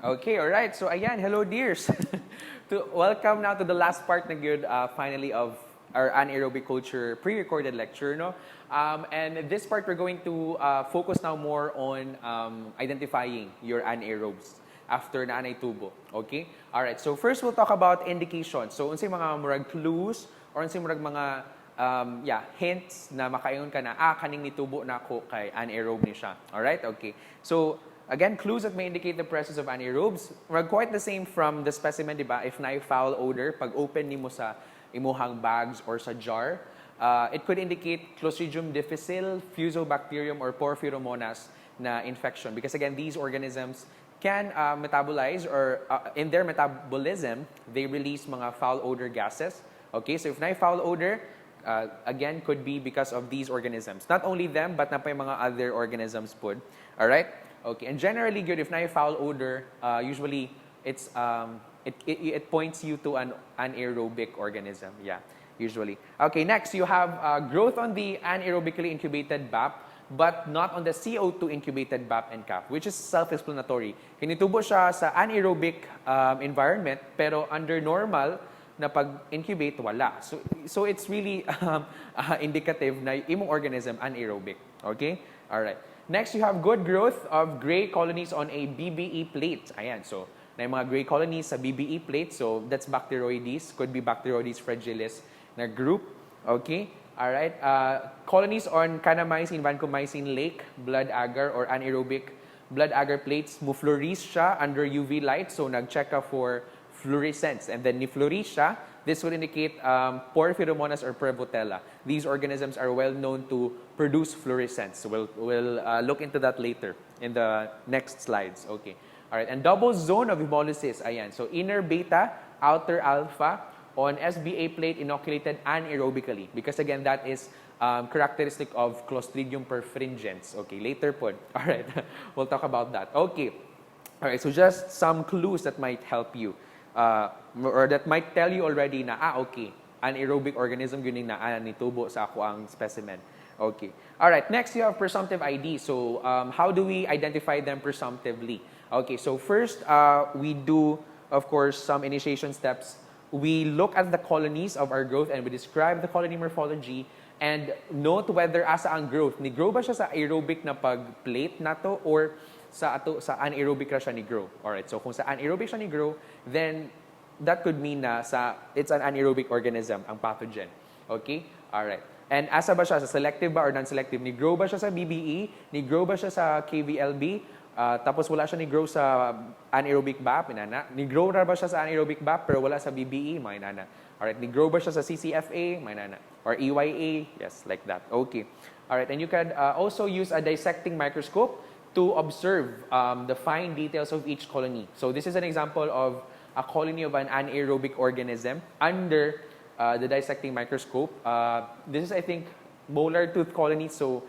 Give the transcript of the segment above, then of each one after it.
Okay, all right. So ayan, hello dears. Welcome now to the last part na good, finally of our anaerobic culture pre-recorded lecture, no? And this part we're going to focus now more on identifying your anaerobes after na anay tubo. Okay? All right. So first we'll talk about indications. So unsay mga murag clues or unsay murag mga hints na makaingon ka na kaning nitubo na ako kay anaerobe ni siya. All right? Okay. So again, clues that may indicate the presence of anaerobes. Quite the same from the specimen, di ba? If na foul odor, pag open nimo sa imuhang bags or sa jar, it could indicate Clostridium difficile, Fusobacterium, or Porphyromonas na infection. Because again, these organisms can metabolize or in their metabolism, they release mga foul odor gases. Okay, so if na foul odor, again, could be because of these organisms. Not only them, but na pa yung mga other organisms po. Alright? Okay, and generally good, if na foul odor, usually it's it points you to an anaerobic organism. Yeah, usually. Okay, next you have growth on the anaerobically incubated BAP, but not on the CO2 incubated BAP and CAP, which is self-explanatory. Kinitubo siya sa anaerobic environment, pero under normal na pag-incubate, wala. So it's really indicative na imong organism anaerobic. Okay? Alright. Next, you have good growth of gray colonies on a BBE plate. Ayan, so na yung mga gray colonies sa BBE plate. So that's Bacteroides. Could be Bacteroides fragilis na group. Okay? Alright. Colonies on Canamycin, vancomycin lake, blood agar or anaerobic blood agar plates. Muflurease siya under UV light. So nag-check ka for fluorescence. And then nifluorease siya. This would indicate Porphyromonas or Prevotella. These organisms are well known to produce fluorescence. So we'll look into that later in the next slides. Okay. All right. And double zone of hemolysis. Ayan. So inner beta, outer alpha on SBA plate inoculated anaerobically. Because again, that is characteristic of Clostridium perfringens. Okay. Later po. All right. We'll talk about that. Okay. All right. So just some clues that might help you. Or that might tell you already na, okay, anaerobic organism yun na nitubo sa ako ang specimen. Okay. Alright, next you have presumptive ID. So, how do we identify them presumptively? Okay, so first, we do, of course, some initiation steps. We look at the colonies of our growth and we describe the colony morphology and note whether asa ang growth. Ni-grow ba siya sa aerobic na pag-plate na to or sa anaerobic ra siya ni grow. Alright, so kung sa anaerobic siya ni grow, then that could mean na it's an anaerobic organism, ang pathogen. Okay? Alright. And asa ba siya? Sa selective ba or non-selective? Ni grow ba siya sa BBE? Ni grow ba siya sa KVLB? Tapos wala siya ni grow sa anaerobic BAP? Ni grow na ba siya sa anaerobic BAP pero wala sa BBE? May nana. Alright. Ni grow ba siya sa CCFA? May nana. Or EYA? Yes, like that. Okay. Alright. And you can also use a dissecting microscope to observe the fine details of each colony. So this is an example of a colony of an anaerobic organism under the dissecting microscope. This is, I think, molar tooth colonies. So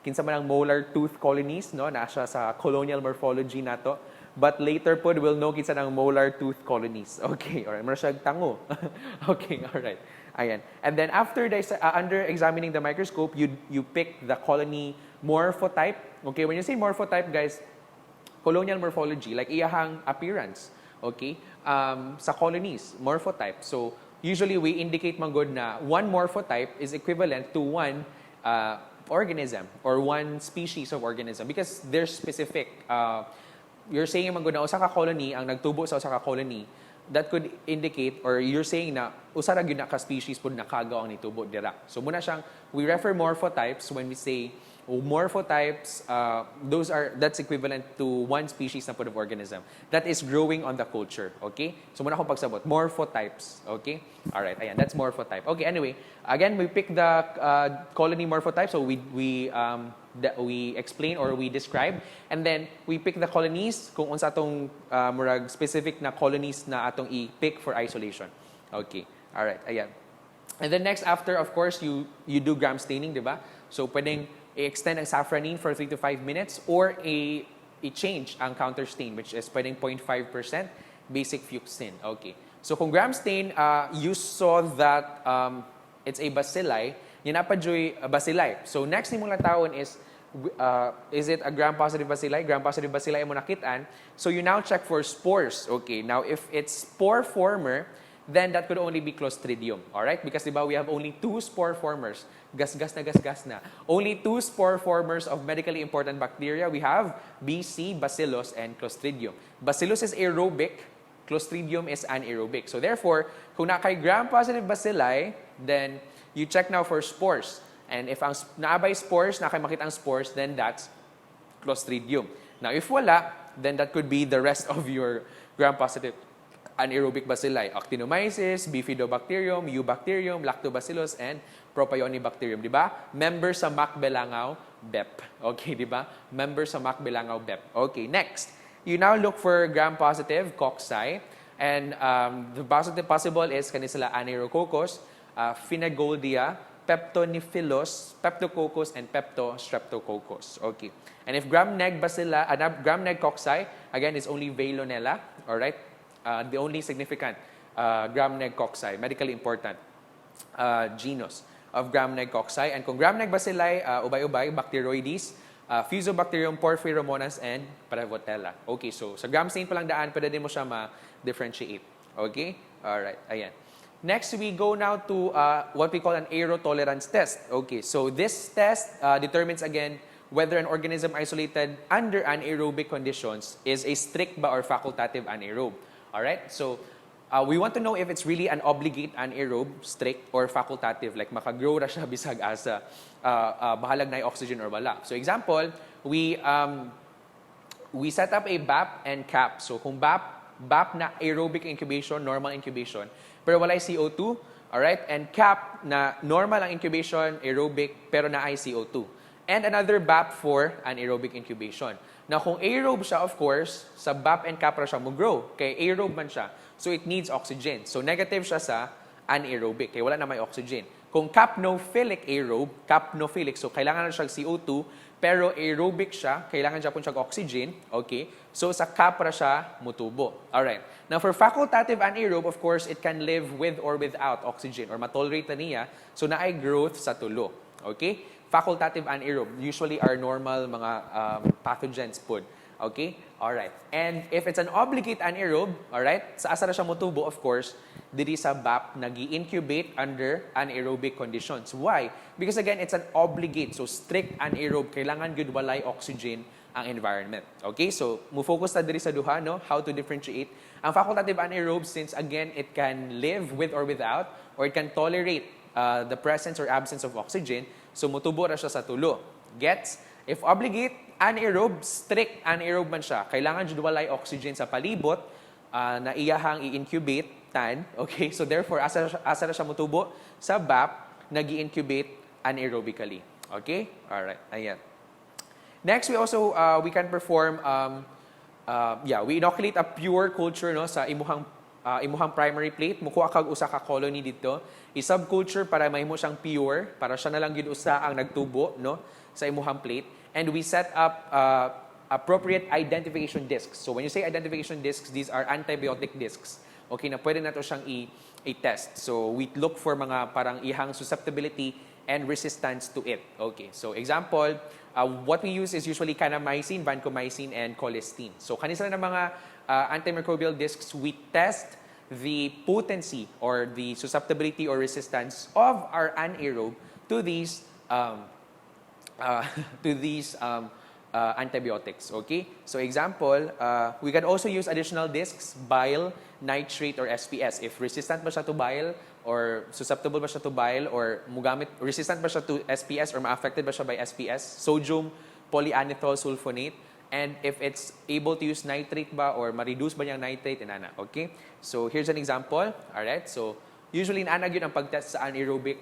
kinsa man ang molar tooth colonies, no? Nasa sa colonial morphology nato. But later po we'll know kinsa ang molar tooth colonies. Okay, alright. Mara siya tango. Okay, alright. Ayan. And then after under examining the microscope, you pick the colony morphotype. Okay, when you say morphotype, guys, colonial morphology, like iyahang appearance, okay, sa colonies, morphotype. So, usually we indicate magod na one morphotype is equivalent to one organism or one species of organism because they're specific. You're saying magod na usa ka colony ang nagtubo sa usa ka colony, that could indicate or you're saying na usa ra gyud na ka species pud nakagaw ang nitubo dira. So muna siyang we refer morphotypes when we say morphotypes, that's equivalent to one species na po of organism that is growing on the culture. Okay? So muna akong pagsabot. Morphotypes. Okay? Alright, ayan. That's morphotype. Okay, anyway. Again, we pick the colony morphotype. So we explain or we describe. And then, we pick the colonies kung unsa atong murag specific na colonies na atong i-pick for isolation. Okay. Alright, ayan. And then next, after, of course, you do gram staining, di ba? So, pwedeng i-extend ang safranin for 3 to 5 minutes or i-change ang counter stain, which is pwedeng 0.5% basic fuchsin. Okay. So kung gram stain, you saw that it's a bacilli, yun pa joy bacilli. So next nimong latawon is is it a gram-positive bacilli? Gram-positive bacilli mo nakitaan. So you now check for spores. Okay, now if it's spore former, then that could only be Clostridium. Alright? Because diba, we have only 2 spore formers. Gas na. Only 2 spore formers of medically important bacteria. We have BC, Bacillus, and Clostridium. Bacillus is aerobic. Clostridium is anaerobic. So therefore, kung na kay gram-positive bacilli, then you check now for spores. And if ang naabay spores, na kayo makita ang spores, then that's Clostridium. Now, if wala, then that could be the rest of your gram-positive anaerobic bacilli. Actinomyces, Bifidobacterium, Eubacterium, Lactobacillus, and Propionibacterium. Diba? Members sa MAC-Belangaw, BEP. Okay, diba? Members sa MAC-Belangaw, BEP. Okay, next. You now look for gram-positive cocci. And the positive possible is kanisala Anaerococcus, Finagoldia, Peptoniphilos, Peptococcus, and Peptostreptococcus. Okay. And if gram-neg bacilla, gram-neg cocci, again, is only Veillonella. All right. The only significant gram-neg cocci, medically important genus of gram-neg cocci. And kung gram-neg bacilli, ubay-ubay, Bacteroides, Fusobacterium, Porphyromonas, and Paravotella. Okay, so sa gram stain pa lang daan, pwede din mo siya ma-differentiate. Okay? Alright, ayan. Next, we go now to what we call an aero tolerance test. Okay, so this test determines again whether an organism isolated under anaerobic conditions is a strict ba or facultative anaerobe. Alright, so we want to know if it's really an obligate anaerobe, strict, or facultative, like makagrow ra siya bisag asa bahalag na oxygen or wala. So example, we set up a BAP and CAP. So kung BAP na aerobic incubation, normal incubation, pero wala CO2, alright? And CAP na normal ang incubation, aerobic, pero na CO2. And another BAP for anaerobic incubation. Now, kung aerobe siya, of course, sa BAP and CAP ra siya mag-grow. Kaya aerobe man siya. So, it needs oxygen. So, negative siya sa anaerobic. Kaya wala na may oxygen. Kung capnophilic aerobe, capnophilic, so kailangan na siya CO2, pero aerobic siya, kailangan siya po siya oxygen. Okay? So, sa CAP ra siya mutubo. Alright. Now, for facultative anaerobe, of course, it can live with or without oxygen or matolerate na niya. So, naay growth sa tulo. Okay? Facultative anaerobe, usually are normal mga pathogens po. Okay? Alright. And if it's an obligate anaerobe, alright, sa asa na siya mutubo, of course, diri sa BAP, nag-incubate under anaerobic conditions. Why? Because again, it's an obligate, so strict anaerobe. Kailangan good walay oxygen ang environment. Okay? So, mo-focus na diri sa duha, no? How to differentiate. Ang facultative anaerobe, since again, it can live with or without, or it can tolerate the presence or absence of oxygen, so mutubo ra siya sa tulo. Gets? If obligate, anaerobe, strict anaerobe man siya, kailangan jud walay oxygen sa palibot na iyahang i-incubate tan. Okay? So therefore, asa na siya mutubo? Sa BAP, nag-i-incubate anaerobically. Okay? Alright. Ayan. Next, we can perform, we inoculate a pure culture no, sa imuhang primary plate. Mukuha kag usa ka colony dito. I-subculture para mahimo siyang pure, para siya na lang yun usa ang nagtubo no, sa imuhang plate. And we set up appropriate identification discs. So when you say identification discs, these are antibiotic discs. Okay, na pwede na to siyang i-test. So we look for mga parang ihang susceptibility and resistance to it. Okay, so example, what we use is usually kanamycin, vancomycin, and colistin. So kanisa na mga antimicrobial discs, we test the potency or the susceptibility or resistance of our anaerobe to these antibiotics. Okay? So example, we can also use additional discs, bile, nitrate, or SPS. If resistant ba siya to bile, or susceptible ba siya to bile, or resistant ba siya to SPS, or ma-affected ba siya by SPS, sodium polyanethol sulfonate, and if it's able to use nitrate ba, or ma-reduce ba niyang nitrate, inana. Okay? So here's an example. Alright? So usually, inanag yun ang pag-test sa anaerobic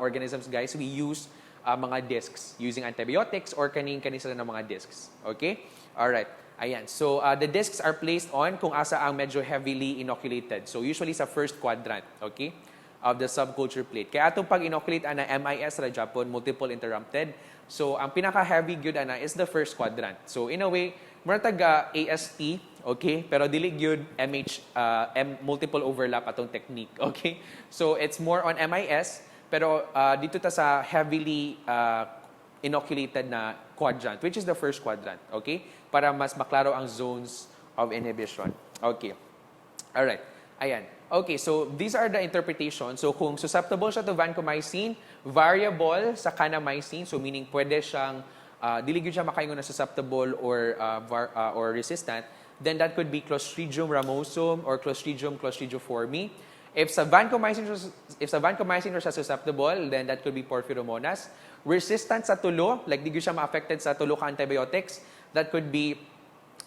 organisms, guys. We use mga discs using antibiotics or kani sila ng mga discs. Okay? Alright. Ayan. So, the discs are placed on kung asa ang medyo heavily inoculated. So, usually sa first quadrant, okay, of the subculture plate. Kaya atong pag-inoculate ana MIS ra Japon, multiple interrupted. So, ang pinaka-heavy gyud ana is the first quadrant. So, in a way, mura taga AST, okay, pero dili gyud multiple overlap atong technique, okay? So, it's more on MIS. Pero dito ta sa heavily inoculated na quadrant, which is the first quadrant, okay? Para mas maklaro ang zones of inhibition. Okay. Alright. Ayan. Okay, so these are the interpretations. So kung susceptible siya to vancomycin, variable sa kanamycin, so meaning pwede siyang, dili gyud siya makaingon na susceptible or resistant, then that could be Clostridium ramosum or Clostridium clostridioforme. If sa vancomycin siya susceptible, then that could be Porphyromonas. Resistant sa tulo, like di gyud siya ma-affected sa tulo ka antibiotics, that could be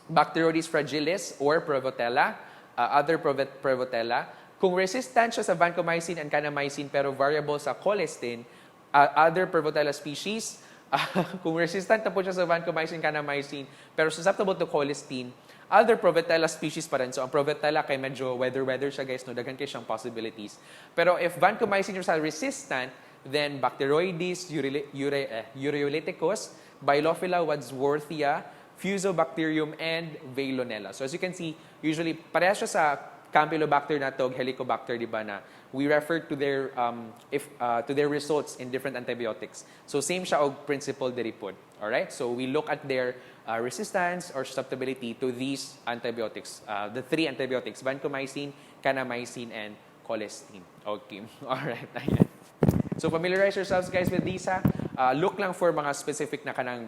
Bacteroides fragilis or Prevotella, other Prevotella. Kung resistant siya sa vancomycin and kanamycin pero variable sa colistin, other Prevotella species. Kung resistant na po siya sa vancomycin, kanamycin, pero susceptible to colistin, other Prevotella species pa rin. So, ang Prevotella kay medyo weather siya, guys, no? Daghan kayo siyang possibilities. Pero if vancomycin is resistant, then Bacteroides ureolyticus, Bilophila wadsworthia, Fusobacterium, and Veillonella. So, as you can see, usually, parehas siya sa Campylobacter na to, Helicobacter, di ba, na we refer to their results in different antibiotics. So, same siya og principle diri pod. Alright? So, we look at their resistance or susceptibility to these antibiotics, the three antibiotics, vancomycin, kanamycin, and colistin. Okay. Alright. Ayan. So, familiarize yourselves, guys, with these, ha? Look lang for mga specific na kanang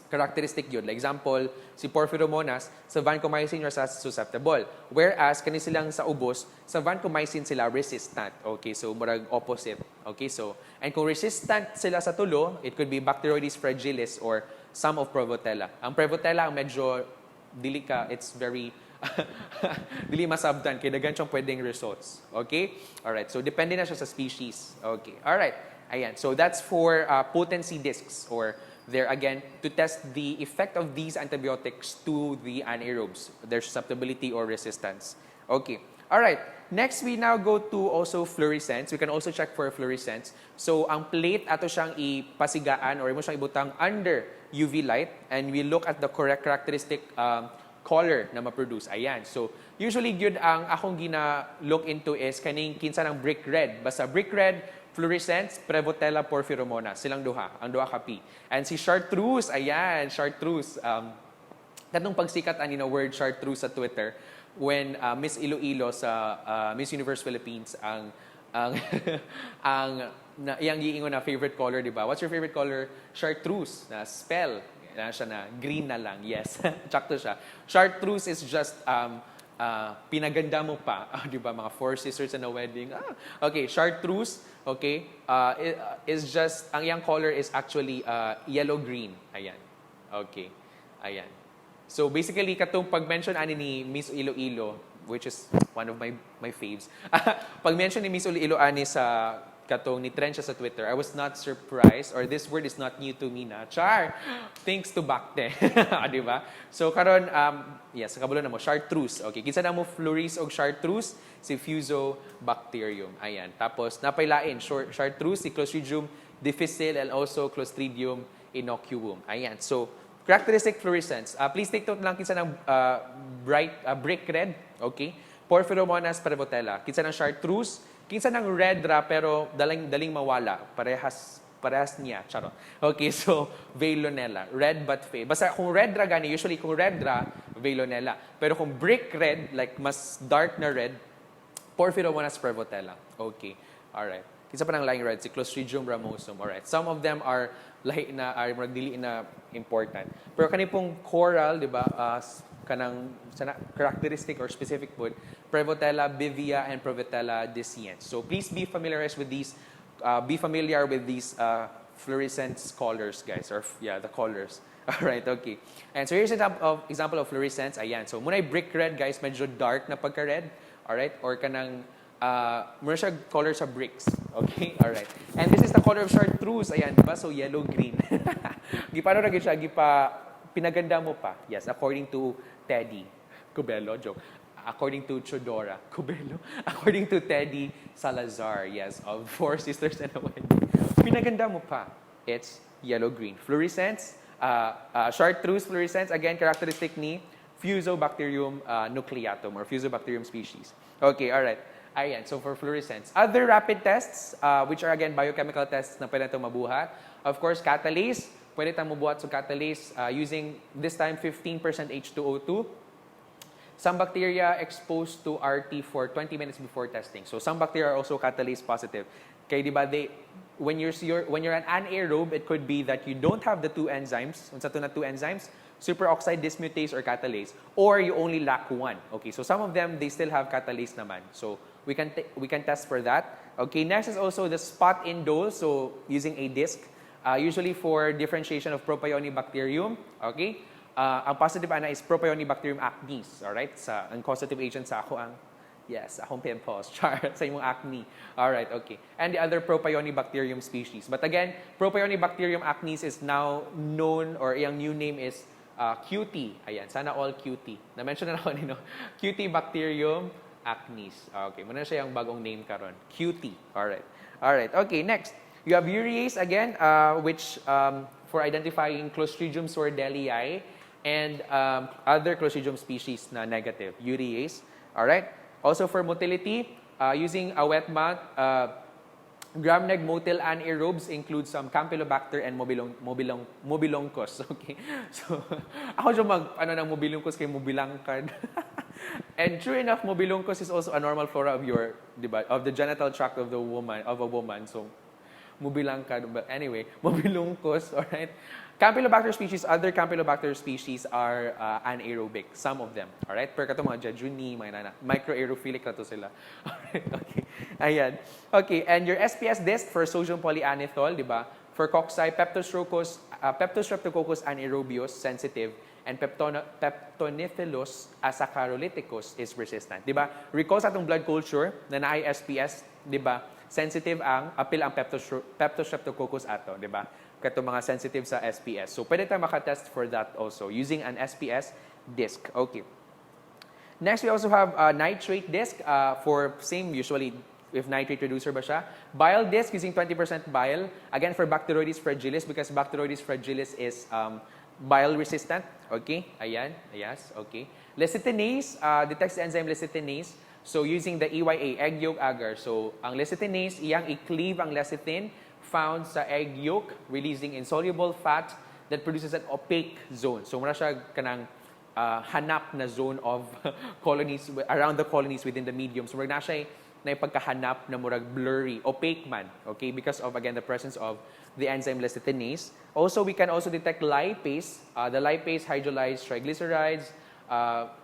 characteristic yun. Like example, si Porphyromonas, sa vancomycin siya susceptible. Whereas, kani silang sa ubos, sa vancomycin sila resistant. Okay, so murag opposite. Okay, so, and kung resistant sila sa tulo, it could be Bacteroides fragilis or some of Prevotella. Ang Prevotella, ang medyo it's very dili masabdan, kaya dagan siyang pwedeng results. Okay? Alright, so depende na siya sa species. Okay, alright. Ayan, so that's for potency discs or there again, to test the effect of these antibiotics to the anaerobes, their susceptibility or resistance. Okay. All right. Next, we now go to also fluorescence. We can also check for fluorescence. So, ang plate, ato siyang ipasigaan or mo siyang ibutang under UV light and we look at the correct characteristic color na ma-produce. Ayan. So, usually, yun ang akong gina-look into is kaning kinsa ng brick red. Basta brick red, Fluorescence, Prevotella, Porphyromonas. Silang duha. Ang duha ka P. And si chartreuse, ayan, chartreuse. Katong pagsikat ani na word chartreuse sa Twitter when Miss Iloilo sa Miss Universe Philippines ang iyang giingon na favorite color, di ba? What's your favorite color? Chartreuse. Na spell. Na siya na green na lang. Yes. Tsakto siya. Chartreuse is just pinaganda mo pa. Di ba? Mga four sisters in a wedding. Okay, chartreuse. Okay, is just, ang iyang color is actually yellow-green. Ayan. Okay. Ayan. So, basically, katong pag-mention ani ni Miss Iloilo, which is one of my faves. Pag-mention ni Miss Iloilo ani sa katong ni trend siya sa Twitter, I was not surprised, or this word is not new to me na. Char! Thanks to Bacte. Di ba? So, karon yes, kabulo na mo, chartreuse. Okay, kinsa na mo Urease og chartreuse? Si Fusobacterium. Ayan. Tapos, napailain, chartreuse, si Clostridium difficile, and also Clostridium inocuum. Ayan. So, characteristic fluorescence. Please take note lang kinsa ng brick red. Okay? Porphyromonas, Prevotella. Kinsa ng chartreuse, kinsa ng red ra pero daling mawala. Parehas niya. Charot. Okay, so Veillonella. Red but fade. Basta kung red ra gani, usually kung red ra, Veillonella. Pero kung brick red, like mas dark na red, Porphyromonas, Prevotella. Okay. Alright. Kinsa pa ng laing red? Si Clostridium ramosum. Alright. Some of them are lahi na, are magdili na important. Pero kani pong coral, di ba, kanang characteristic or specific food, Prevotella bivia and Prevotella deciens. So please be familiar with these fluorescence colors, guys, or the colors. All right, okay. And so here's an example of fluorescence. Ayan. So muna brick red, guys, medyo dark na pagka-red. All right, or kanang muna siya color sa bricks. Okay, all right. And this is the color of chartreuse. Ayan, diba? So yellow-green. Gipano na siya, pinaganda mo pa. Yes, according to Teddy Cubelo, joke. According to Chodora Cubelo. According to Teddy Salazar, yes, of Four Sisters and a Wedding. Pinaganda mo pa. It's yellow-green. Fluorescence, chartreuse fluorescence, again, characteristic ni Fusobacterium nucleatum or Fusobacterium species. Okay, all right. Ayan, so for fluorescence. Other rapid tests, which are again biochemical tests na pwede natin mabuhat. Of course, Catalase, pwede tayong mubuhat sa catalase using this time 15% H2O2. Some bacteria exposed to RT for 20 minutes before testing. So some bacteria are also catalase positive. Kaya di ba, when you're an anaerobe, it could be that you don't have the two enzymes, unsa to na two enzymes, superoxide dismutase or catalase, or you only lack one. Okay, so some of them, they still have catalase naman. So we can test for that. Okay, next is also the spot indole, so using a disc, usually for differentiation of Propionibacterium. Okay, ang positive ana is Propionibacterium acnes. Alright, ang causative agent sa ako ang, yes, akong pimples, char, sa imong acne. Alright, okay. And the other Propionibacterium species. But again, Propionibacterium acnes is now known, or iyang new name is QT. Ayan, sana all QT. Na-mention na ako nino. QT Bacterium acnes. Okay, muna siya yung bagong name karon. QT. Alright. Alright, okay, next. You have Urease again, which for identifying Clostridium sordelii and other Clostridium species na negative. Urease. Alright. Also for motility, using a wet mount, gram-neg motil anaerobes include some Campylobacter and Mobiloncus. Okay. So, ako siya ng Mobiloncus kay mobilangkad. And true enough, Mobiloncus is also a normal flora of of the genital tract of a woman. So, mobilangkad. But anyway, Mobiloncus, all right? Campylobacter species, other Campylobacter species are anaerobic, some of them. Alright? Pero kato mga jejuni, mga microaerophilic na to sila. Alright, okay. Ayan. Okay, and your SPS disc for sodium polyanethol, di ba? For cocci, Peptostreptococcus anaerobius, sensitive, and Peptoniphelus asaccharolithicus is resistant. Di ba? Recall sa atong blood culture na na-I SPS, di ba? Sensitive apil ang Peptostreptococcus ato, di ba? Kato mga sensitive sa SPS. So, pwede tayo makatest for that also using an SPS disc. Okay. Next, we also have a nitrate disc for same, usually, if nitrate reducer ba siya. Bile disc using 20% bile. Again, for Bacteroides fragilis because Bacteroides fragilis is bile resistant. Okay. Ayan. Yes. Okay. Lecithinase detects the enzyme lecithinase. So, using the EYA, egg yolk agar. So, ang lecithinase, iyang i-cleave ang lecithin found sa egg yolk, releasing insoluble fat that produces an opaque zone. So, muna siya kanang hanap na zone of colonies, around the colonies within the medium. So, muna siya na ipagkahanap na murag blurry, opaque man, okay, because of, again, the presence of the enzyme lecithinase. Also, we can also detect lipase. The lipase hydrolyzed triglycerides,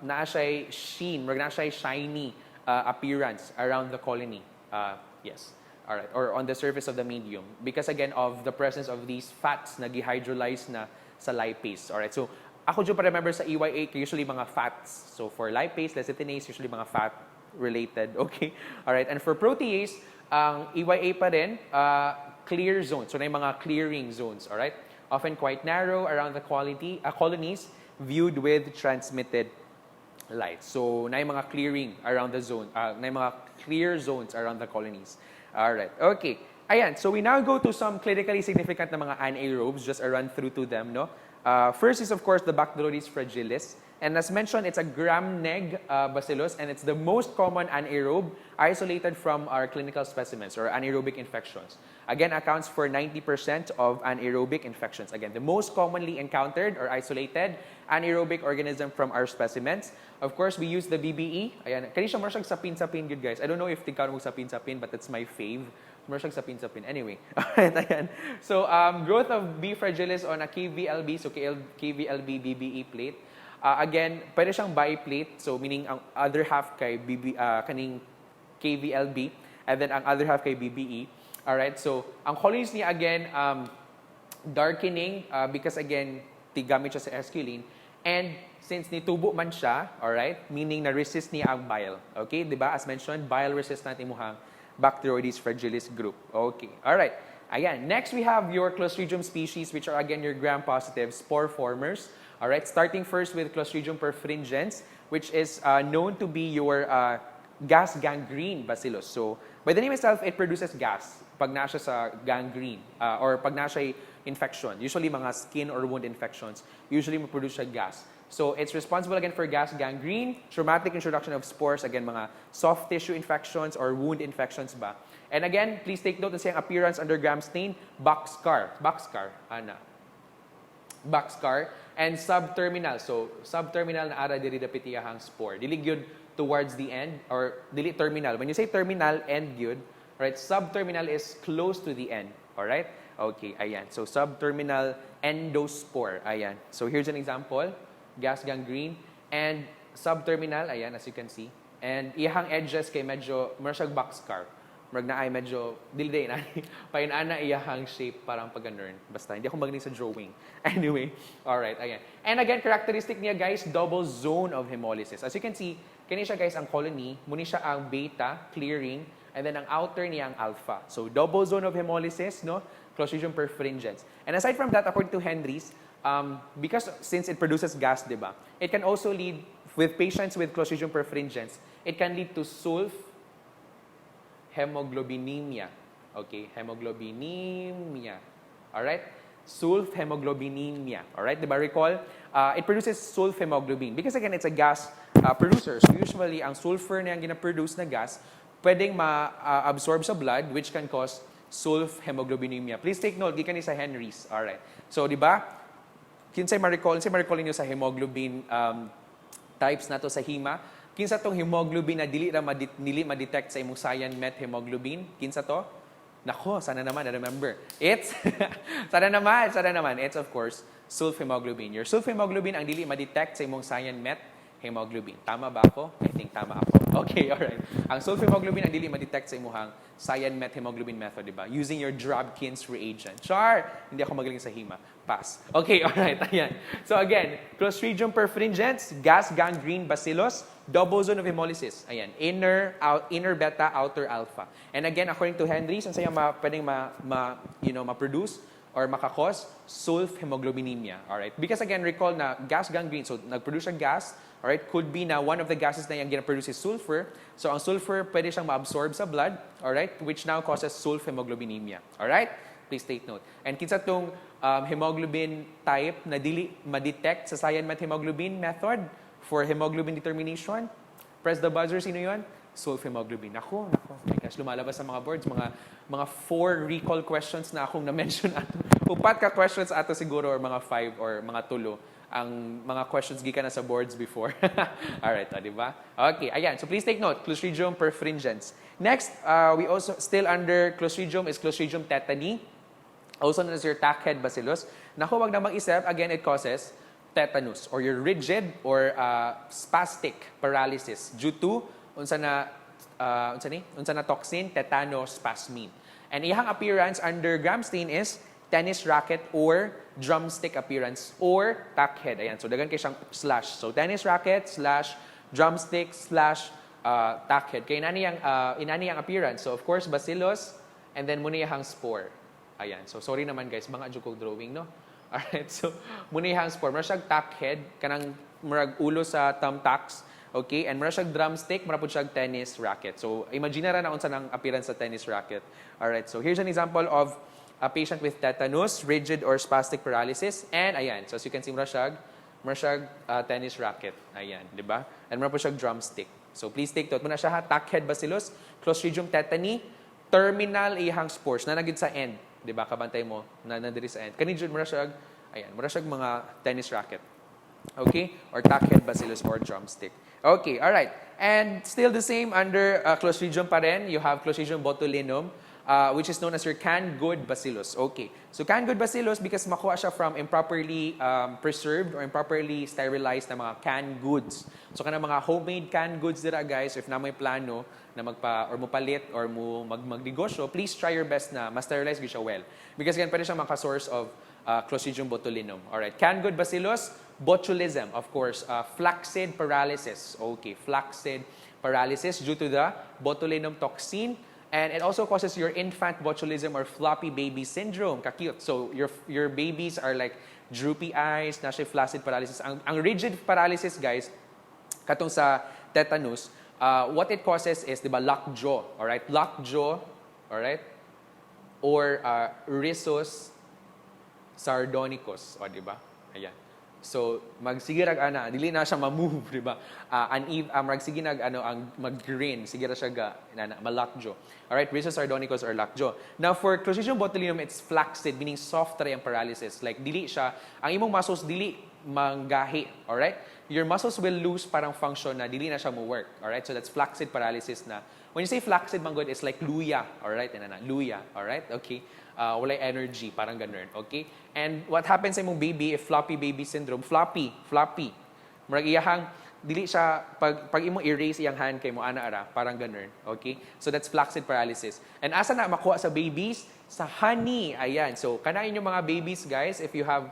na siya sheen, murag na siya shiny appearance around the colony. Yes. Alright, or on the surface of the medium. Because again, of the presence of these fats na gihydrolyze na sa lipase. Alright, so ako dyan pa remember sa EYA, usually mga fats. So for lipase, lecithinase, usually mga fat related. Okay? Alright, and for protease, ang EYA pa rin, clear zones. So na yung mga clearing zones. Alright? Often quite narrow around the colonies viewed with transmitted light. So na yung mga clearing around the zone, na yung mga clear zones around the colonies. Alright, okay. Ayan, so we now go to some clinically significant na mga anaerobes, just a run through to them, no? First is, of course, the Bacteroides fragilis. And as mentioned, it's a gram-neg bacillus, and it's the most common anaerobe isolated from our clinical specimens, or anaerobic infections. Again, accounts for 90% of anaerobic infections. Again, the most commonly encountered or isolated anaerobic organism from our specimens. Of course, we use the BBE. Ayan, kani siya marasag sapin-sapin, good guys. I don't know if tingkaw mo sapin-sapin, but that's my fave. Marasag sapin-sapin. Anyway, alright, ayan. So, growth of B. fragilis on a KVLB, so KVLB BBE plate. Again, pwede siyang biplate, so meaning ang other half kay kaning KVLB, and then ang other half kay BBE. Alright, so ang colonies niya again, darkening, because again, tigamit siya sa esculin, and since nitubo man siya, alright, meaning na-resist niya ang bile. Okay, di ba? As mentioned, bile-resistant imuhang Bacteroides fragilis group. Okay, alright. Again, next we have your Clostridium species, which are again your gram-positive spore formers. Alright, starting first with Clostridium perfringens, which is known to be your gas gangrene bacillus. So, by the name itself, it produces gas pag nasa sa gangrene or pag nasa infection. Usually mga skin or wound infections, usually maproduce siya gas. So, it's responsible again for gas gangrene, traumatic introduction of spores, again mga soft tissue infections or wound infections ba. And again, please take note na siyang appearance under gram stain, boxcar. Boxcar, ana. boxcar, and subterminal. So, subterminal na ara diri dapit iyahang spore. Dili gyud towards the end or dili terminal. When you say terminal, end gyud, right? Subterminal is close to the end, all right? Okay, ayan. So, subterminal endospore, ayan. So, here's an example, gas gangrene, and subterminal, ayan, as you can see. And iyahang edges kay medyo, masyag boxcar. Marag na ay medyo, dili na, painana iyahang shape parang pag-ganun. Basta, hindi ako magaling sa drawing. Anyway, alright, ayan. And again, characteristic niya guys, double zone of hemolysis. As you can see, kani siya guys ang colony, muni siya ang beta, clearing, and then ang outer niya ang alpha. So, double zone of hemolysis, no? Clostridium perfringens. And aside from that, according to Henry's, because since it produces gas, di ba? It can also lead, with patients with Clostridium perfringens, it can lead to sulfhemoglobinemia. Okay, hemoglobinemia. Alright? Sulfhemoglobinemia. Alright, diba recall? It produces sulfhemoglobin. Because again, it's a gas producer. So usually, ang sulfur na yung gina-produce na gas, pwedeng ma-absorb sa blood, which can cause sulfhemoglobinemia. Please take note, gikan ni sa Henry's. Alright. So, diba? Kinsay ma-recall niyo sa hemoglobin types na to sa hima. Kinsa tong hemoglobin na dili ma-detect sa imong cyan met hemoglobin? Kinsa to? Nako, sana naman na-remember. It's sana naman. It's of course sulfhemoglobin. Your sulfhemoglobin ang dili ma-detect sa imong cyan met hemoglobin. Tama ba ako? I think tama ako. Okay, alright. Ang sulfhemoglobin ang dili ma-detect sa imong cyan met hemoglobin method, diba? Using your Drobkin's reagent. Char! Hindi ako magaling sa hima. Pass. Okay, alright. Ayan. So again, Clostridium perfringens, gas gangrene bacillus, double zone of hemolysis. Ayan. Inner beta, outer alpha. And again, according to Henry, saan sa'yo pwedeng ma-produce or makakos sulfhemoglobinemia. Alright? Because again, recall na gas gangrene, so nag-produce ang gas, alright, could be na one of the gases na yung gina-produce is sulfur. So ang sulfur pwede siyang ma-absorb sa blood, alright, which now causes sulfhemoglobinemia. Alright? Please take note. And kinsa tong hemoglobin type na dili ma-detect sa cyan met hemoglobin method for hemoglobin determination? Press the buzzer, sino yun? Sulfhemoglobin. Nako. My gosh, lumalabas sa mga boards, mga 4 recall questions na akong na-mention ato. Upat ka questions ato siguro or mga 5 or mga tulo ang mga questions gikan na sa boards before. Alright, di ba? Okay, ayan. So please take note, Clostridium perfringens. Next, we also, still under Clostridium is Clostridium tetani, also known as your tackhead bacillus. Naku, wag na mag-isip, again, it causes tetanus or your rigid or spastic paralysis due to unsa na toxin, tetanospasmin. And iyang appearance under Gram-Stain is tennis racket or drumstick appearance or tackhead. Ayan, so dagan kay siyang slash. So tennis racket slash drumstick slash tackhead. Kay inani ang appearance. So of course bacillus and then muna iyang spore. Ayan, so sorry naman guys, mga jukog drawing, no? Alright, so muna iyang spore. Mura siyang tackhead, kanang murag ulo sa thumbtacks. Okay, and mura siyang drumstick, mura po siyang tennis racket. So imagine na unsa nang appearance sa tennis racket. Alright, so here's an example of a patient with tetanus, rigid or spastic paralysis. And ayan, so as you can see, mura siyang tennis racket. Ayan, di ba? And mura po siyang drumstick. So please take note. Muna siya tackhead bacillus, Clostridium tetani, terminal ihang spores na nagid sa end. Di ba? Kabantay mo na nandiri sa end. Kani jud mura siyang mga tennis racket. Okay? Or tackhead bacillus or drumstick. Okay, all right. And still the same under Clostridium pa rin, you have Clostridium botulinum, which is known as your canned good bacillus. Okay. So canned good bacillus because makuha siya from improperly preserved or improperly sterilized na mga canned goods. So kana mga homemade canned goods dira guys, if na may plano na mupalit or magnegosyo, please try your best na ma-sterilize gyud siya well. Because again, pwede siyang maka-source of Clostridium botulinum. Alright, canned good bacillus, botulism, of course, flaccid paralysis. Okay, flaccid paralysis due to the botulinum toxin. And it also causes your infant botulism or floppy baby syndrome. Kakute. So your babies are like droopy eyes, na siya flaccid paralysis. Ang rigid paralysis, guys, katong sa tetanus, what it causes is, di ba, lockjaw. Alright? Lockjaw, alright? Or rhesus sardonicus. O, di ba? Ayan. So magsige rag ana, dili na siya ma-move, di ba? Magsige nag ano ang mag-green, sige ra siya ga malakjo. All right, rhesus sardonicus or lakjo. Now for Clostridium botulinum, it's flaccid, meaning soft tray ang paralysis. Like dili siya, ang imong muscles dili manggahi, all right? Your muscles will lose parang function na dili na siya mo work, all right? So that's flaccid paralysis na. When you say flaccid manggod, it's like luya, all right? Luya, all right? Okay. Walay energy, parang ganun, okay? And what happens sa imong baby if floppy baby syndrome? Floppy. Murag iyahang, dili siya, pag imong erase iyang hand kay mo, ana-ara, parang ganun, okay? So that's flaccid paralysis. And asa na makuha sa babies? Sa honey, ayan. So, kanain yung mga babies, guys, if you have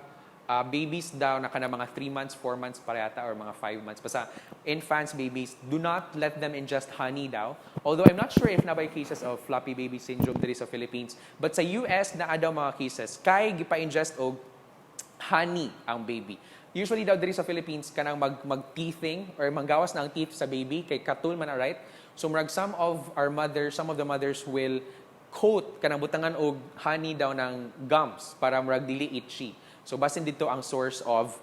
babies daw na kana mga 3 months, 4 months parehata or mga 5 months. Basta infants, babies, do not let them ingest honey daw. Although I'm not sure if na by cases of floppy baby syndrome diri sa Philippines. But sa US, na daw mga cases, kay gipa-ingest og honey ang baby. Usually daw diri sa Philippines, kanang mag-teething or manggawas na ang teeth sa baby, kay katul man right? So murag some of the mothers will coat kanang butangan og honey daw ng gums para murag dili itchy. So, basin dito ang source of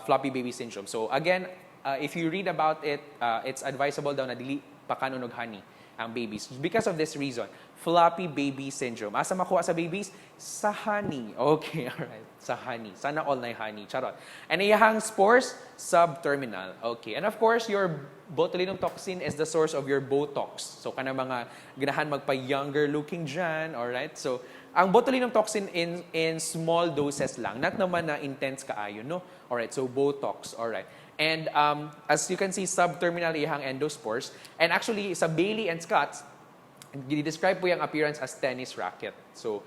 floppy baby syndrome. So, again, if you read about it, it's advisable daw na dili pakanon og honey ang babies. Because of this reason, floppy baby syndrome. Asa makuha sa babies? Sa honey. Okay, alright. Sa honey. Sana all na honey. Charot. And iyahang spores, subterminal. Okay. And of course, your botulinum toxin is the source of your Botox. So, kana mga ganahan magpa-younger looking dyan. Alright? So, ang botulinum toxin in small doses lang. Not naman na intense kaayo, no? Alright, so Botox. Alright. And as you can see, subterminal iyang endospores. And actually, sa Bailey and Scott's, describe po yung appearance as tennis racket. So,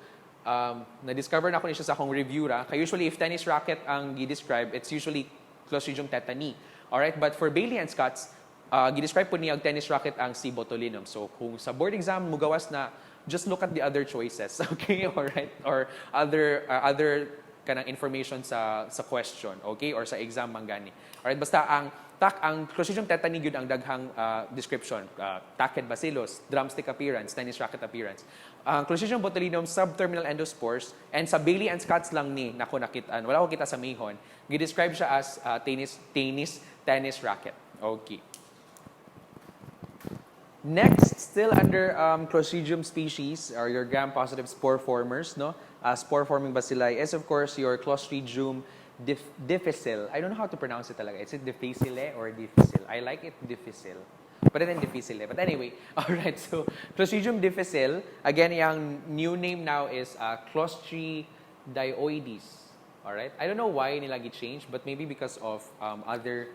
na-discover na ko niya sa akong review ra. Usually, if tennis racket ang gi-describe, it's usually Clostridium tetani. Alright, but for Bailey and Scott's, gi-describe po niya ang tennis racket ang C. botulinum. So, kung sa board exam, mugawas na, just look at the other choices, okay? Alright? Or other kanang information sa question, okay? Or sa exam manggani. Alright, basta ang Clostridium tetani gyud ang daghang description. Tacked Bacillus, drumstick appearance, tennis racket appearance. Ang Clostridium botulinum, subterminal endospores, and sa Bailey and Scott's lang ni nako nakitaan. Wala ko kita sa Mayhon. Gi-describe siya as tennis racket. Okay. Next, still under Clostridium species, or your gram-positive spore formers, no? Spore-forming bacilli is, of course, your Clostridium difficile. I don't know how to pronounce it talaga. Is it difficile or difficile? I like it difficile. But then difficile. But anyway, alright, so Clostridium difficile, again, yung new name now is Clostridioides. Alright? I don't know why nila gi-change, but maybe because of other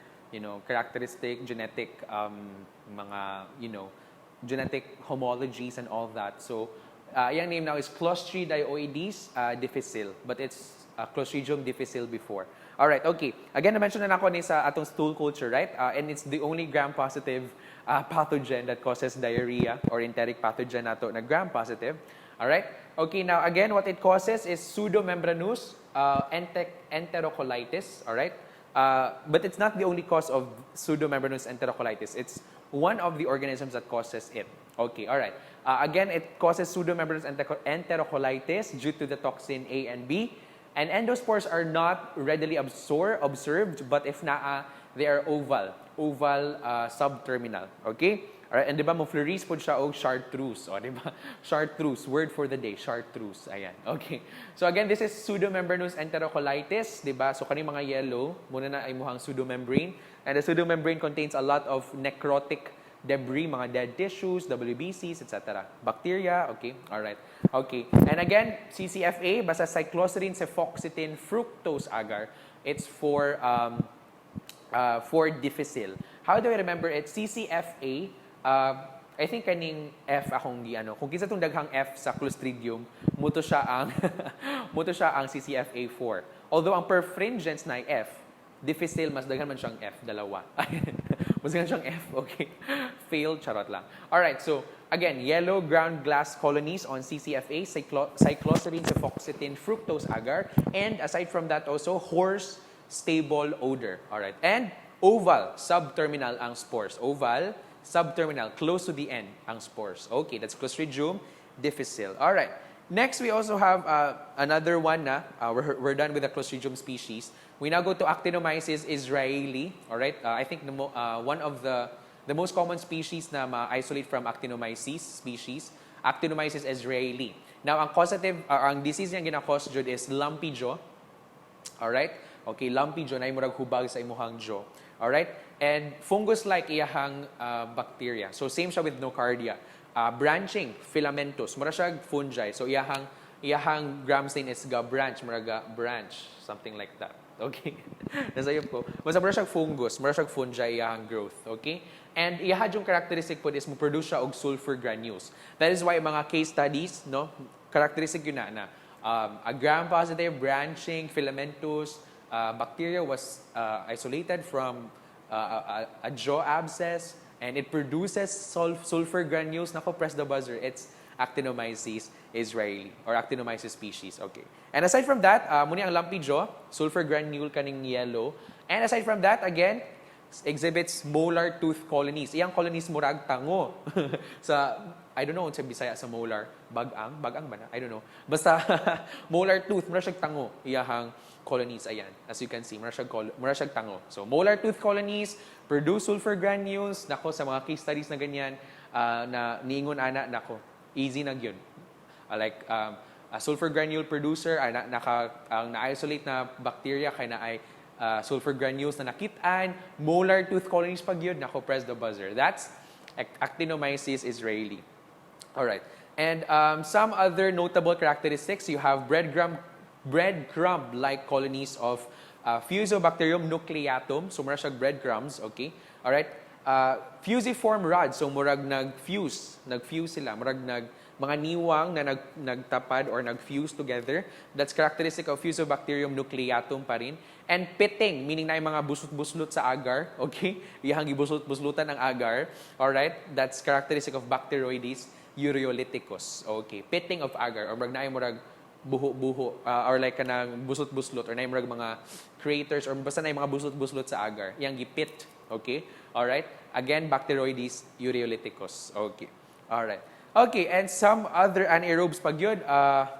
characteristic, genetic, genetic homologies and all that. So, yung name now is Clostridioides difficile, but it's Clostridium difficile before. All right, okay. Again, na-mention na ako ni sa atong stool culture, right? And it's the only gram-positive pathogen that causes diarrhea or enteric pathogen nato na gram-positive. All right? Okay, now again, what it causes is Pseudomembranous enterocolitis. All right? But it's not the only cause of Pseudomembranous enterocolitis. It's one of the organisms that causes it. Okay, all right. Again, it causes Pseudomembranous enterocolitis due to the toxin A and B. And endospores are not readily observed, but if naa, they are oval subterminal. Okay? All right, and di ba mo Urease po siya og chartreuse, o di ba? Chartreuse, word for the day, chartreuse. Ayan. Okay. So again, this is Pseudomembranous enterocolitis, di ba? So kani mga yellow, muna na ay muhang pseudomembrane. And the pseudomembrane contains a lot of necrotic debris, mga dead tissues, WBCs, etc. Bacteria, okay? All right. Okay. And again, CCFA, basta cycloserine cefoxitin fructose agar. It's for difficile. How do I remember it? CCFA, I think kaning F akong giano. Kung kinsa tong daghang F sa Clostridium, muto siya ang CCFA4. Although ang perfringens na F, difficile mas daghan man siyang F dalawa. Mas daghan siyang F, okay. Failed, charot lang. All right, so again, yellow ground glass colonies on CCFA, cycloserine cefoxitin fructose agar, and aside from that also horse stable odor. All right. And oval subterminal ang spores. Oval subterminal, close to the end ang spores. Okay, that's Clostridium difficile. All right. Next, we also have another one na, we're done with the Clostridium species. We now go to Actinomyces Israeli, all right? I think one of the most common species na ma-isolate from Actinomyces species, Actinomyces Israeli. Now, ang causative, ang disease niyang gina-cause jud is lumpy jaw. All right? Okay, lumpy jaw na murag hubag sa imuhang jaw. All right? And fungus-like iyahang bacteria. So same siya with nocardia. Branching, filamentous, mura siya fungi. So iyahang gram stain is ga-branch, mura ga-branch, something like that. Okay? Nasayop ko. Basta mura siya fungus, mura siya fungi iyahang growth. Okay? And iyahad yung characteristic po is mo-produce siya og sulfur granules. That is why mga case studies, no, characteristic yun na a gram-positive branching filamentous bacteria was isolated from a jaw abscess, and it produces sulfur granules. Nako, press the buzzer. It's Actinomyces Israeli or Actinomyces species. Okay. And aside from that, muna ang lumpy jaw, sulfur granule kaning yellow. And aside from that, again, exhibits molar tooth colonies. Iyang colonies murag tango. Sa, I don't know sa Bisaya sa molar. Bagang ba na? I don't know. Basta molar tooth, mura siyang tango. Iyahang colonies, ayan. As you can see, mura siyang tango. So, molar tooth colonies, produce sulfur granules. Nako, sa mga case studies na ganyan, na niingon ana, nako, easy na yun. A sulfur granule producer, ang na-isolate na bacteria, kaya na ay sulfur granules na nakitaan, molar tooth colonies pag yun, nako, press the buzzer. That's Actinomyces Israeli. Alright. And some other notable characteristics, you have breadcrumb-like colonies of Fusobacterium nucleatum. So, mura siya breadcrumbs, okay? Alright? Fusiform rods. So, murag nag-fuse sila. Murag mga niwang na nagtapad or nag-fuse together. That's characteristic of Fusobacterium nucleatum pa rin. And pitting, meaning na yung mga busot-buslot sa agar. Okay? Iyang gibusot-buslutan ang agar. Alright? That's characteristic of Bacteroides ureolyticus. Okay? Pitting of agar. Or na yung murag buho-buho. Or like kanang busot-buslot. Or na yung murag mga craters. Or basta na yung mga busot-buslot sa agar. Iyang gipit. Okay? Alright? Again, Bacteroides ureolyticus. Okay. Alright. Okay, and some other anaerobes pag yun.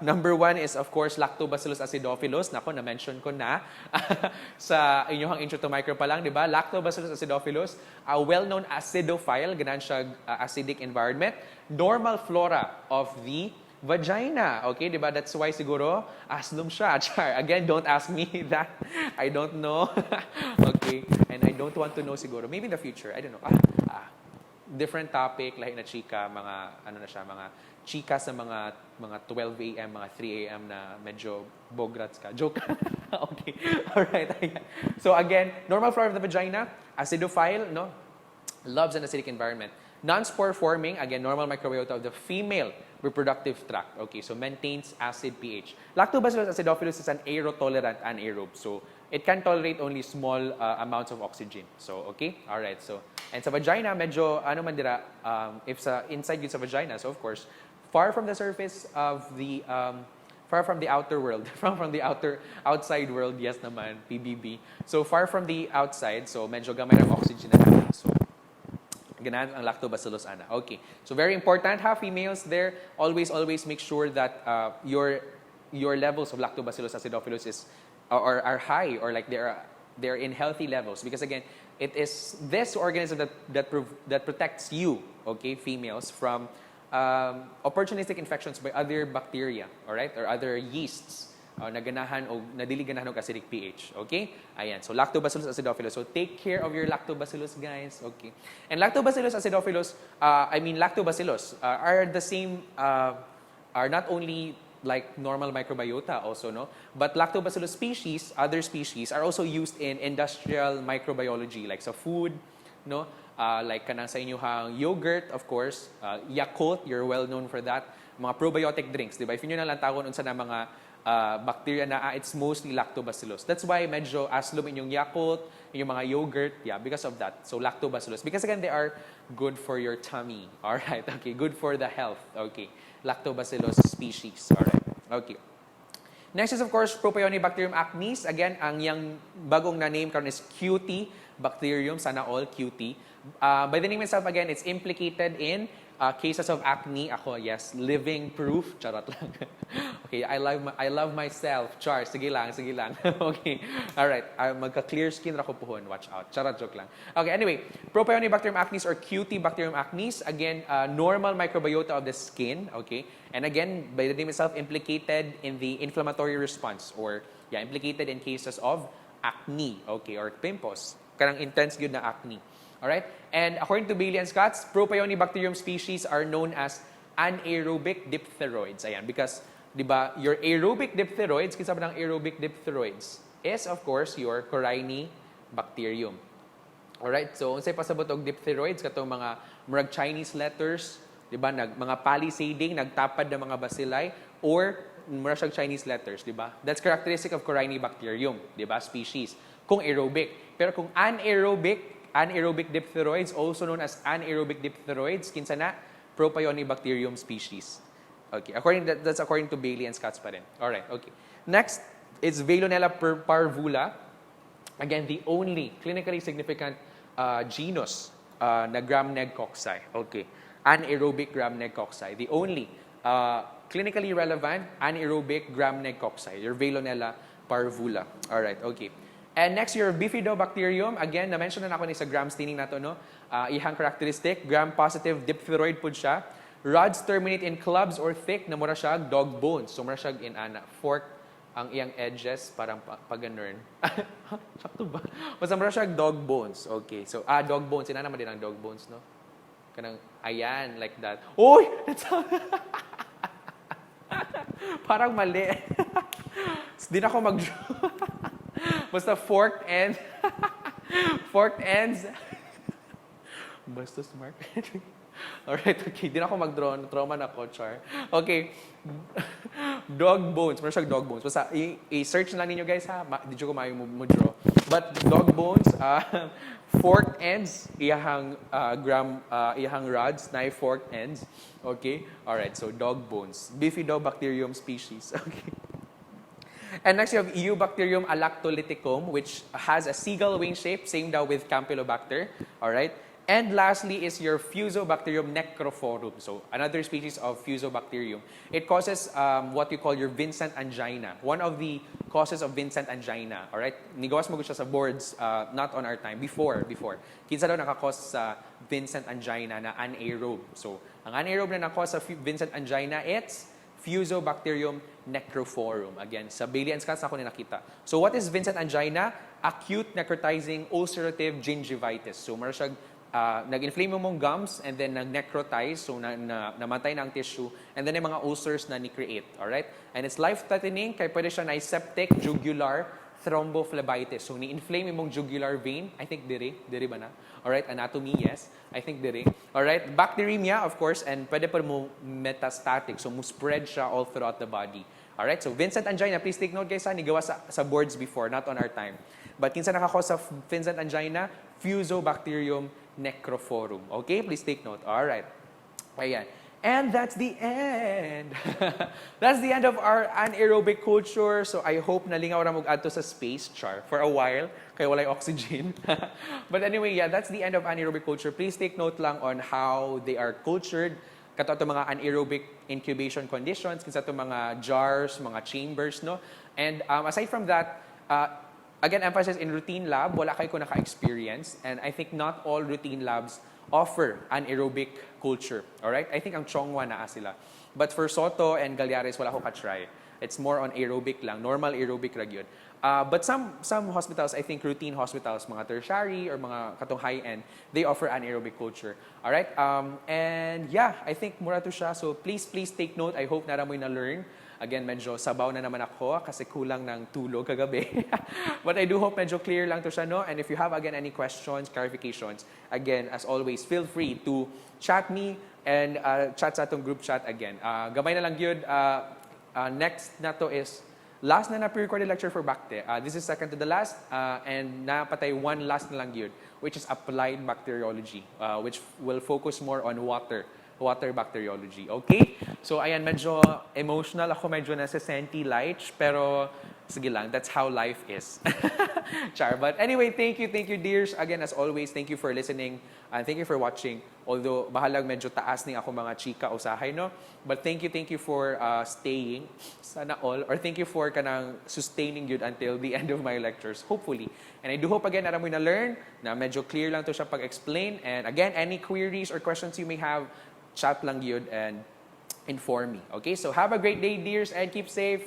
Number one is, of course, Lactobacillus acidophilus. Nako, na-mention ko na sa inyong intro to micro pa lang, di ba? Lactobacillus acidophilus, a well-known acidophile, ganun siya acidic environment. Normal flora of the vagina. Okay, di ba? That's why siguro, aslum siya. Char. Again, don't ask me that. I don't know. Okay, and I don't want to know siguro. Maybe in the future. I don't know. Different topic, lahi na chika, mga chika sa mga 12 a.m., mga 3 a.m. na medyo bograts ka. Joke. Okay. Alright. So again, normal flora of the vagina, acidophile, no? Loves an acidic environment. Non-spore forming, again, normal microbiota of the female reproductive tract. Okay, so maintains acid pH. Lactobacillus acidophilus is an aero-tolerant anaerobe. So it can tolerate only small amounts of oxygen. So, okay? Alright, so, and sa vagina, medyo, if sa inside yun sa vagina, so of course, far from the surface of the, far from the outer world, from the outside world, yes naman, PBB. So, far from the outside, so medyo gamay ng oxygen na. So, ganun ang Lactobacillus ana. Okay. So, very important, females there, always make sure that your levels of Lactobacillus acidophilus are high, or like they're in healthy levels, because again, it is this organism that protects you, okay, females, from opportunistic infections by other bacteria, all right, or other yeasts na ganahan o nadili ganahan og acidic pH, okay? Ayan, so Lactobacillus acidophilus. So take care of your Lactobacillus, guys, okay? And Lactobacillus acidophilus, Lactobacillus are the same, are not only like normal microbiota also, no? But Lactobacillus species, other species, are also used in industrial microbiology, like sa food, no? Like kanang sa inyong yogurt, of course, Yakult, you're well known for that. Mga probiotic drinks, di ba? If inyo nalang tawon unsa na mga bacteria na it's mostly Lactobacillus. That's why medyo aslum inyong Yakult, inyong mga yogurt, yeah, because of that. So Lactobacillus, because again, they are good for your tummy. All right, okay, good for the health. Okay, Lactobacillus species. All right, okay. Next is, of course, Propionibacterium acnes. Again, ang yang bagong na name karon is QT bacterium, sana all QT. By the name itself, again, it's implicated in cases of acne. Ako, yes, living proof. Charot lang. Okay, I love myself. Char, sige lang, sige lang. Okay, alright. Magka-clear skin ako puhon. Watch out. Charot, joke lang. Okay, anyway, Propionibacterium acnes or Cutibacterium acnes, again, normal microbiota of the skin. Okay, and again, by the name itself, implicated in the inflammatory response or, yeah, implicated in cases of acne, okay, or pimples. Kanang intense good na acne. Alright? And according to Bailey and Scott's, Propionibacterium species are known as anaerobic diphtheroids. Ayan, because, di ba, your aerobic diphtheroids, kinsa ba ng aerobic diphtheroids, is, of course, your Corynebacterium. Alright? So, unsay pasabot og diphtheroids, katong mga murag Chinese letters, di ba, mga palisading, nagtapad na mga bacilli, or murag siyang Chinese letters, di ba? That's characteristic of Corynebacterium, di ba, species. Kung aerobic. Pero kung anaerobic diphtheroids, also known as anaerobic diphtheroids, kinsa na? Propionibacterium species. Okay, that's according to Bailey and Scott's pa rin. Alright, okay. Next, it's Veillonella parvula. Again, the only clinically significant genus na gram-neg cocci. Okay, anaerobic gram-neg cocci. The only clinically relevant anaerobic gram-neg cocci, your Veillonella parvula. Alright, okay. And next, your Bifidobacterium. Again, na-mention na ako ni sa gram staining nato, no? Ihang characteristic, gram-positive diphtheroid po siya. Rods terminate in clubs or thick na mura siya dog bones. So, mura siya in fork ang iyang edges, parang pag-ganun. Sakto ba? Basta mura siya dog bones. Okay. So, dog bones. Ina naman din ang dog bones, no? Kanang, ayan, like that. Uy! Parang mali. Di na ako mag-draw. Basta forked ends. Forked ends. Basta smart. Alright, okay. Di na ako mag-draw. Trauma na ako, char. Okay. Dog bones. Meron siyang dog bones. Basta i-search na lang ninyo, guys, ha? Di ko maayo mo draw. But dog bones, forked ends, iyahang rods, na forked ends. Okay? Alright, so dog bones. Bifidobacterium species. Okay. And next, you have Eubacterium alactolyticum, which has a seagull wing shape, same daw with Campylobacter. Alright? And lastly is your Fusobacterium necrophorum. So, another species of Fusobacterium. It causes what you call your Vincent angina. One of the causes of Vincent angina. Alright? Nigawas mo siya sa boards, not on our time. Before. Kinsa daw nakakause sa Vincent angina na anaerobe. So, ang anaerobe na nakakause sa Vincent angina, it's Fusobacterium necrophorum. Again, sa Bailey and Scott's ako nakita. So, what is Vincent angina? Acute necrotizing ulcerative gingivitis. So, mara siyang nag-inflame mong gums and then nag-necrotize, so namatay na ang tissue, and then yung mga ulcers na ni-create. Alright? And it's life-threatening, kaya pwede siya na septic jugular thrombophlebitis. So, ni-inflame mong jugular vein. I think diri ba na? Alright, anatomy, yes. I think diri. Alright, bacteremia, of course, and pwede pa mo metastatic. So, mo spread siya all throughout the body. Alright, so Vincent angina, please take note guys, nigawa sa boards before, not on our time. But kinsa nakakause sa Vincent angina? Fusobacterium necrophorum. Okay, please take note. Alright. Ayan. And that's the end. That's the end of our anaerobic culture. So I hope nalingaw ra mong adto sa space char for a while kay walay oxygen. But anyway, yeah, that's the end of anaerobic culture. Please take note lang on how they are cultured. Kato ito mga anaerobic incubation conditions, kinsa ito mga jars, mga chambers, no? And aside from that, again, emphasis in routine lab, wala kayo ko naka-experience. And I think not all routine labs offer anaerobic culture. Alright? I think ang Chongwa na sila. But for Soto and Galyares, wala ko ka-try. It's more on aerobic lang. Normal aerobic rag yun. But some hospitals, I think routine hospitals, mga tertiary or mga katong high-end, they offer anaerobic culture. Alright? And yeah, I think mura to siya. So please take note. I hope naramoy na learn. Again, medyo sabaw na naman ako kasi kulang ng tulog kagabi. But I do hope medyo clear lang to siya, no? And if you have, again, any questions, clarifications, again, as always, feel free to chat me and chat sa atong group chat again. Gamay na lang yun. Next na to is, last na pre-recorded lecture for Bacte. This is second to the last, and napatay one last na lang yun, which is applied bacteriology, which will focus more on water bacteriology. Okay? So, ayan, medyo emotional ako, medyo nasa senti light, pero sige lang, that's how life is. Char. But anyway, thank you, dears. Again, as always, thank you for listening and thank you for watching. Although, bahalag medyo taas ni ako mga chika usahay, no? But thank you for staying, sana all, or thank you for kanang sustaining yun until the end of my lectures, hopefully. And I do hope again, na mo na learn, na medyo clear lang to siya pag-explain. And again, any queries or questions you may have, chat lang yun and inform me. Okay, so have a great day, dears, and keep safe.